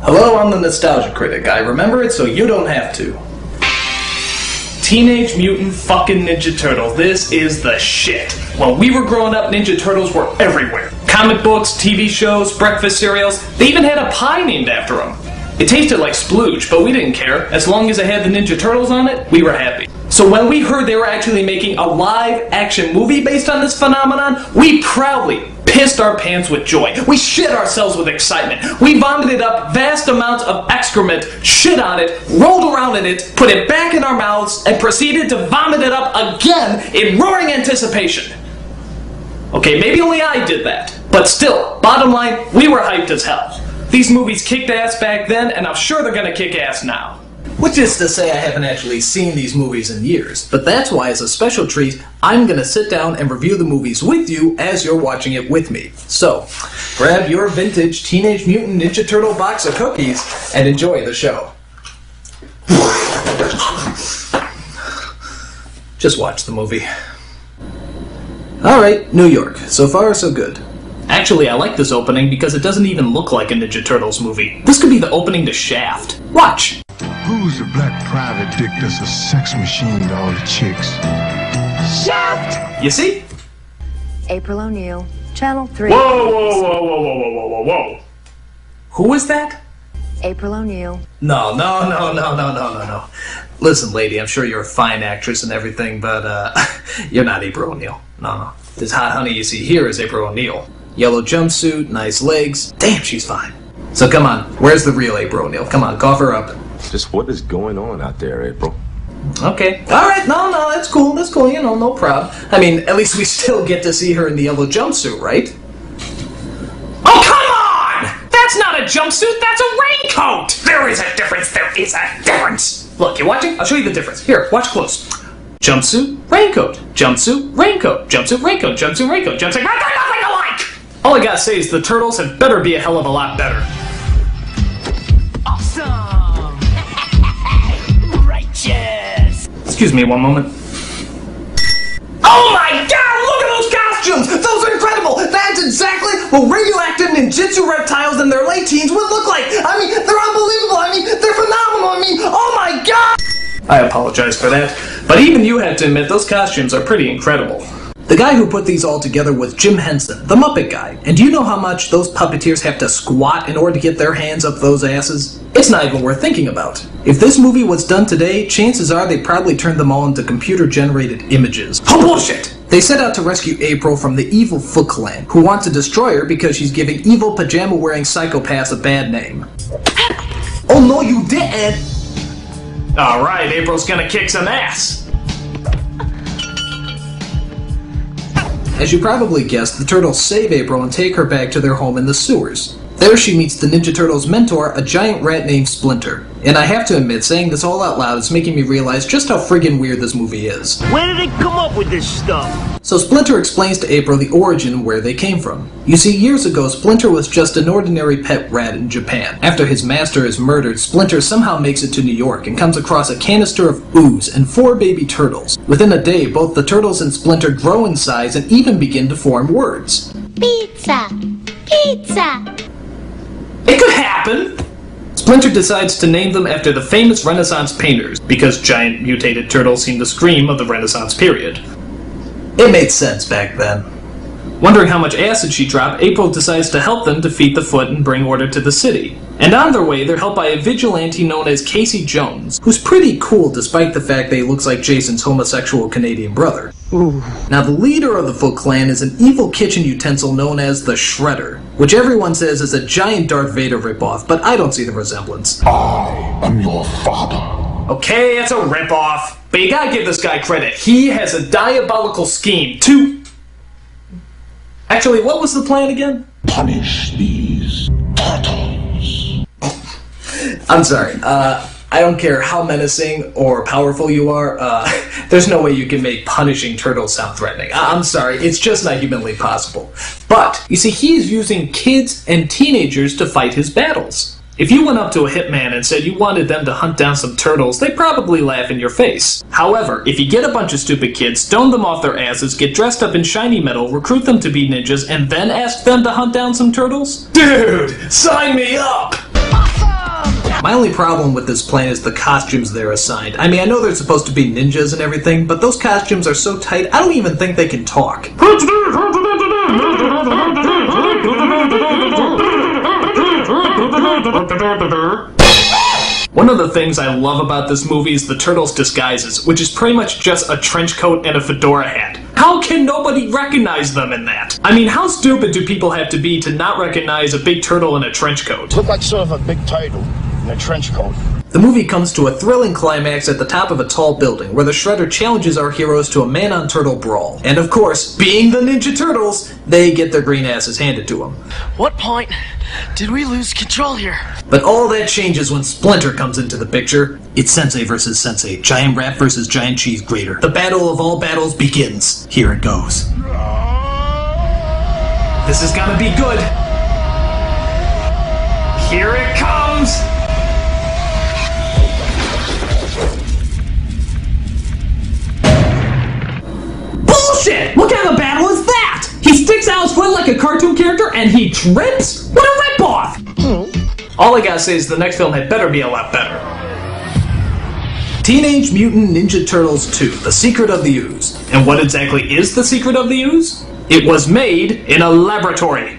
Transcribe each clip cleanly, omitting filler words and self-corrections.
Hello, I'm the Nostalgia Critic. I remember it so you don't have to. Teenage Mutant fucking Ninja Turtles. This is the shit. When we were growing up, Ninja Turtles were everywhere. Comic books, TV shows, breakfast cereals. They even had a pie named after them. It tasted like splooge, but we didn't care. As long as it had the Ninja Turtles on it, we were happy. So when we heard they were actually making a live-action movie based on this phenomenon, we proudly pissed our pants with joy. We shit ourselves with excitement. We vomited up vast amounts of excrement, shit on it, rolled around in it, put it back in our mouths, and proceeded to vomit it up again in roaring anticipation. Okay, maybe only I did that. But still, bottom line, we were hyped as hell. These movies kicked ass back then, and I'm sure they're gonna kick ass now. Which is to say I haven't actually seen these movies in years, but that's why as a special treat, I'm gonna sit down and review the movies with you as you're watching it with me. So, grab your vintage Teenage Mutant Ninja Turtle box of cookies and enjoy the show. Just watch the movie. Alright, New York. So far, so good. Actually, I like this opening because it doesn't even look like a Ninja Turtles movie. This could be the opening to Shaft. Watch! Who's the black private dick that's a sex machine to all the chicks? Shaft! You see? April O'Neil, Channel 3. Whoa, whoa, whoa, whoa, whoa, whoa, whoa, whoa, whoa. Who is that? April O'Neil. No. Listen, lady, I'm sure you're a fine actress and everything, but, you're not April O'Neil. No. This hot honey you see here is April O'Neil. Yellow jumpsuit, nice legs. Damn, she's fine. So come on, where's the real April O'Neil? Come on, cough her up. Just what is going on out there, April? Okay. Alright, no, that's cool, you know, no problem. I mean, at least we still get to see her in the yellow jumpsuit, right? Oh, come on! That's not a jumpsuit, that's a raincoat! There is a difference! Look, you watching? I'll show you the difference. Here, watch close. Jumpsuit, raincoat, jumpsuit, raincoat, jumpsuit, raincoat, jumpsuit, raincoat, jumpsuit, raincoat, nothing alike! All I gotta say is the Turtles had better be a hell of a lot better. Awesome! Righteous! Excuse me one moment. Oh my god, look at those costumes! Those are incredible! That's exactly what radioactive ninjutsu reptiles in their late teens would look like! I mean, they're unbelievable! I mean, they're phenomenal! I mean, oh my god! I apologize for that, but even you have to admit those costumes are pretty incredible. The guy who put these all together was Jim Henson, the Muppet guy. And do you know how much those puppeteers have to squat in order to get their hands up those asses? It's not even worth thinking about. If this movie was done today, chances are they probably turned them all into computer-generated images. Oh, bullshit! They set out to rescue April from the evil Foot Clan, who want to destroy her because she's giving evil pajama-wearing psychopaths a bad name. Oh no, you didn't! Alright, April's gonna kick some ass! As you probably guessed, the Turtles save April and take her back to their home in the sewers. There she meets the Ninja Turtles' mentor, a giant rat named Splinter. And I have to admit, saying this all out loud is making me realize just how friggin' weird this movie is. Where did they come up with this stuff? So Splinter explains to April the origin and where they came from. You see, years ago, Splinter was just an ordinary pet rat in Japan. After his master is murdered, Splinter somehow makes it to New York and comes across a canister of ooze and 4 baby turtles. Within a day, both the turtles and Splinter grow in size and even begin to form words. Pizza! Pizza! It could happen! Splinter decides to name them after the famous Renaissance painters, because giant mutated turtles seem to scream of the Renaissance period. It made sense back then. Wondering how much acid she dropped, April decides to help them defeat the Foot and bring order to the city. And on their way, they're helped by a vigilante known as Casey Jones, who's pretty cool despite the fact that he looks like Jason's homosexual Canadian brother. Ooh. Now, the leader of the Foot Clan is an evil kitchen utensil known as the Shredder, which everyone says is a giant Darth Vader ripoff, but I don't see the resemblance. I am your father. Okay, it's a ripoff, but you gotta give this guy credit. He has a diabolical scheme to... Actually, what was the plan again? Punish these turtles. I'm sorry, I don't care how menacing or powerful you are, there's no way you can make punishing turtles sound threatening. I'm sorry, it's just not humanly possible. But, you see, he's using kids and teenagers to fight his battles. If you went up to a hitman and said you wanted them to hunt down some turtles, they'd probably laugh in your face. However, if you get a bunch of stupid kids, stone them off their asses, get dressed up in shiny metal, recruit them to be ninjas, and then ask them to hunt down some turtles? Dude, sign me up! Awesome! My only problem with this plan is the costumes they're assigned. I mean, I know they're supposed to be ninjas and everything, but those costumes are so tight, I don't even think they can talk. One of the things I love about this movie is the turtles' disguises, which is pretty much just a trench coat and a fedora hat. How can nobody recognize them in that? I mean, how stupid do people have to be to not recognize a big turtle in a trench coat? Look like sort of a big turtle in a trench coat. The movie comes to a thrilling climax at the top of a tall building, where the Shredder challenges our heroes to a man-on-turtle brawl. And of course, being the Ninja Turtles, they get their green asses handed to them. What point did we lose control here? But all that changes when Splinter comes into the picture. It's Sensei versus Sensei, giant rat versus giant cheese grater. The battle of all battles begins. Here it goes. This is gonna be good. Here it comes! Bullshit! What kind of battle is that? He sticks out his foot like a cartoon character and he trips? What a ripoff! All I gotta say is the next film had better be a lot better. Teenage Mutant Ninja Turtles 2, The Secret of the Ooze. And what exactly is the secret of the ooze? It was made in a laboratory.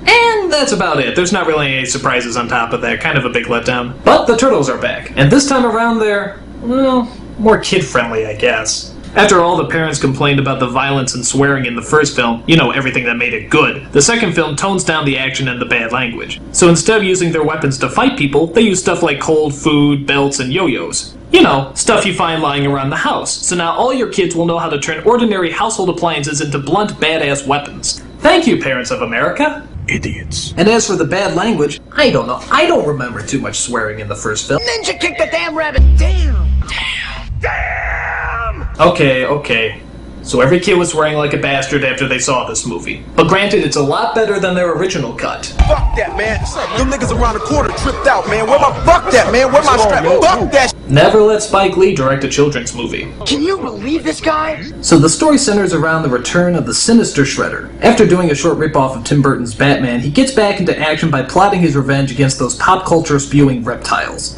And that's about it. There's not really any surprises on top of that. Kind of a big letdown. But the turtles are back. And this time around they're, well, more kid-friendly, I guess. After all the parents complained about the violence and swearing in the first film, you know, everything that made it good, the second film tones down the action and the bad language. So instead of using their weapons to fight people, they use stuff like cold food, belts, and yo-yos. You know, stuff you find lying around the house. So now all your kids will know how to turn ordinary household appliances into blunt, badass weapons. Thank you, parents of America. Idiots. And as for the bad language, I don't know. I don't remember too much swearing in the first film. Ninja kick the damn rabbit! Damn! Okay. So every kid was swearing like a bastard after they saw this movie. But granted, it's a lot better than their original cut. Fuck that, man. Them niggas around the corner tripped out, man. Fuck that, man. Where my strap? Fuck that. Never let Spike Lee direct a children's movie. Can you believe this guy? So the story centers around the return of the sinister Shredder. After doing a short ripoff of Tim Burton's Batman, he gets back into action by plotting his revenge against those pop culture spewing reptiles.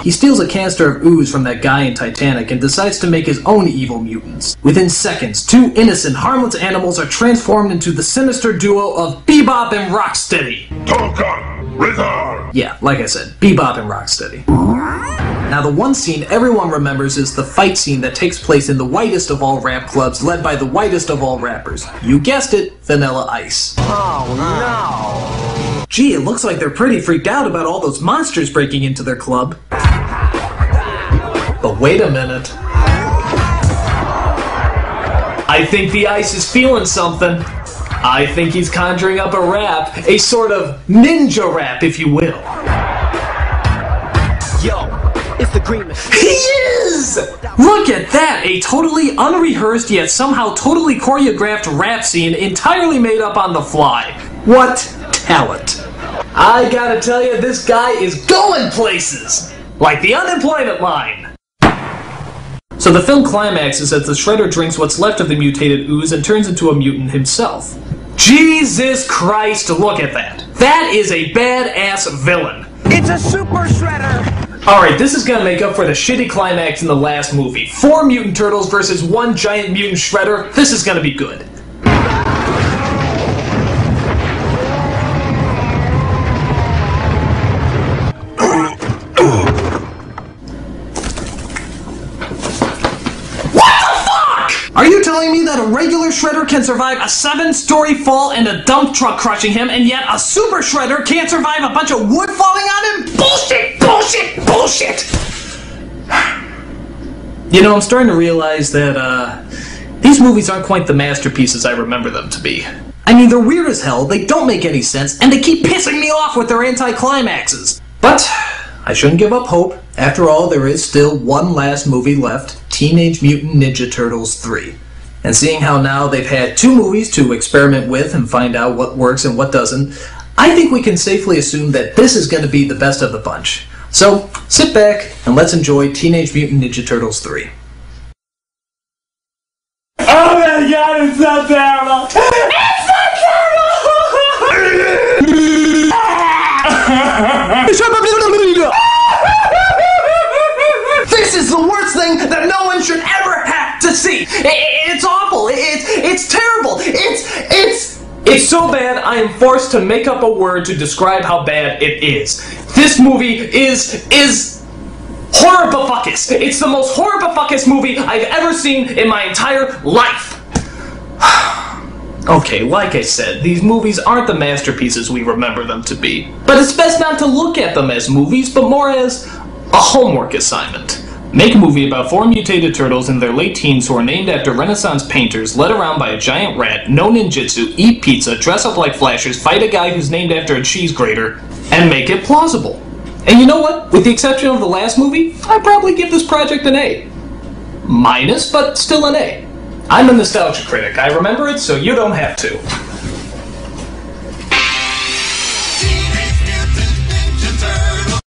He steals a canister of ooze from that guy in Titanic and decides to make his own evil mutants. Within seconds, two innocent, harmless animals are transformed into the sinister duo of Bebop and Rocksteady. Yeah, like I said, Bebop and Rocksteady. Now the one scene everyone remembers is the fight scene that takes place in the whitest of all rap clubs led by the whitest of all rappers. You guessed it, Vanilla Ice. Oh no! Gee, it looks like they're pretty freaked out about all those monsters breaking into their club. But wait a minute. I think the Ice is feeling something. I think he's conjuring up a rap, a sort of ninja rap, if you will. Yo, it's the Green Machine. He is! Look at that! A totally unrehearsed yet somehow totally choreographed rap scene entirely made up on the fly. What talent. I gotta tell you, this guy is going places! Like the unemployment line. So the film climaxes as the Shredder drinks what's left of the mutated ooze and turns into a mutant himself. Jesus Christ, look at that. That is a badass villain. It's a super Shredder! Alright, this is gonna make up for the shitty climax in the last movie. 4 mutant turtles versus 1 giant mutant Shredder. This is gonna be good. Are you telling me that a regular Shredder can survive a 7-story fall and a dump truck crushing him, and yet a super Shredder can't survive a bunch of wood falling on him? Bullshit! Bullshit! Bullshit! You know, I'm starting to realize that, these movies aren't quite the masterpieces I remember them to be. I mean, they're weird as hell, they don't make any sense, and they keep pissing me off with their anti-climaxes. But I shouldn't give up hope. After all, there is still one last movie left, Teenage Mutant Ninja Turtles 3. And seeing how now they've had 2 movies to experiment with and find out what works and what doesn't, I think we can safely assume that this is going to be the best of the bunch. So, sit back and let's enjoy Teenage Mutant Ninja Turtles 3. Oh my god, it's so terrible! It's so terrible! This is the worst thing that no one should ever have to see. It's awful. It's terrible. It's so bad I am forced to make up a word to describe how bad it is. This movie is horribifuckus. It's the most horribifuckus movie I've ever seen in my entire life. Okay, like I said, these movies aren't the masterpieces we remember them to be. But it's best not to look at them as movies, but more as a homework assignment. Make a movie about 4 mutated turtles in their late teens who are named after Renaissance painters, led around by a giant rat, know ninjutsu, eat pizza, dress up like Flashers, fight a guy who's named after a cheese grater, and make it plausible. And you know what? With the exception of the last movie, I'd probably give this project an A. Minus, but still an A. I'm a nostalgia critic. I remember it, so you don't have to.